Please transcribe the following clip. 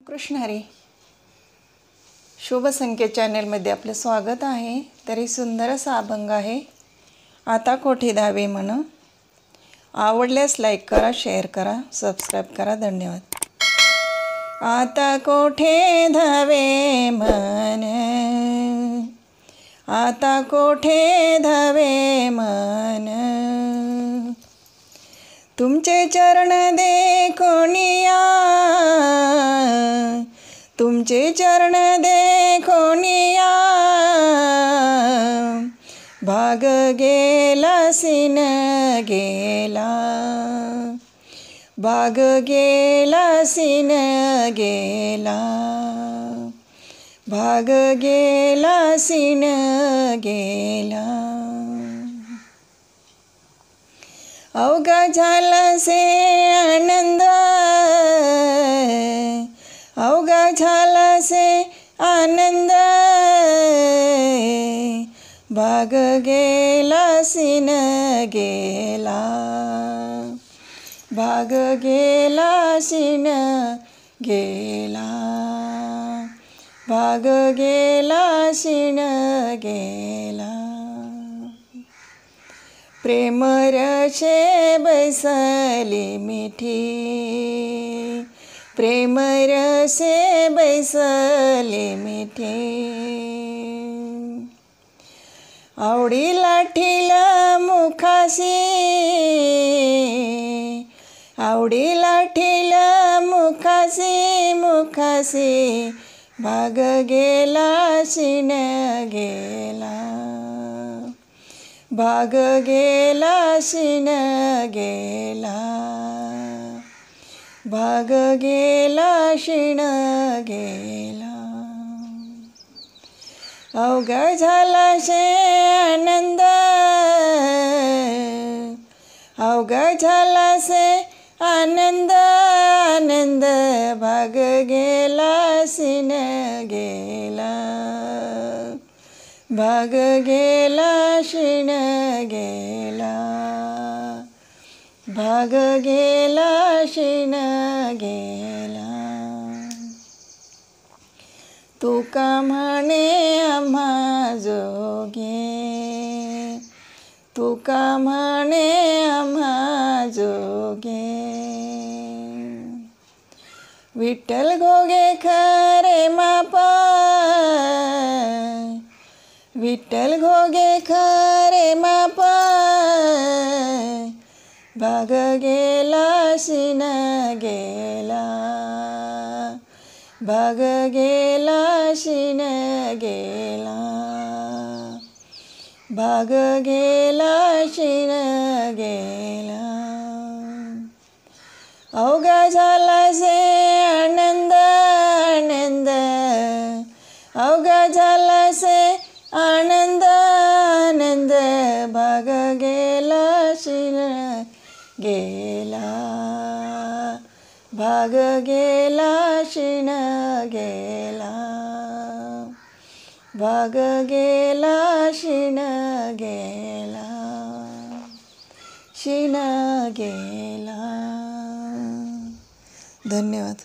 कृष्ण हरी. शुभ संकेत चॅनेलमध्ये आपलं स्वागत आहे. तरी सुंदर असा अभंग आहे. आता कोठे धावे मन. आवडल्यास लाईक करा, शेअर करा, सबस्क्राईब करा. धन्यवाद. आता कोठे धावे मन, आता कोठे धावे मन, तुमचे चरण देखोनिया, तुमचे चरण देखोनिया, भाग गेला सीन गेला, भाग गेला सीन गेला, भाग गेला सीन गेला. अवघा झाला से आनंद, अवघा झाला से आनंद, भाग गेला सीन गेला, भाग गेला सीन गेला, भाग गेला सीन गेला. प्रेम रसे बैसली मिठी, प्रेम रसे बैसली मिठी, आवडी लाठीला मुखासी, आवडी लाठीला मुखासी, मुखासी, भाग गेला सीन गेला, भाग गेला सीन गेला, भाग गेला सीन गेला. अवघा झाला से आनंद, अवघा झाला से आनंद, आनंद, भाग गेला सीन गेला, भाग गेला सीन गेला, भाग गेला सीन गेला. तुका म्हणे आम्हा जोगे, तुका म्हणे आम्हा जोगे, विठ्ठल घोगे खरे मापा, विठ्ठल घोगे खरे मापा, भाग गेला सीन गेला, भाग गेला सीन गेला, भाग गेला सीन गेला. अवघा झाला से आनंद, आनंद, अवघा झाला से आनंद, आनंद, भाग गेला सीन गेला, भाग गेला सीन गेला, भाग गेला सीन गेला, सीन गेला. धन्यवाद.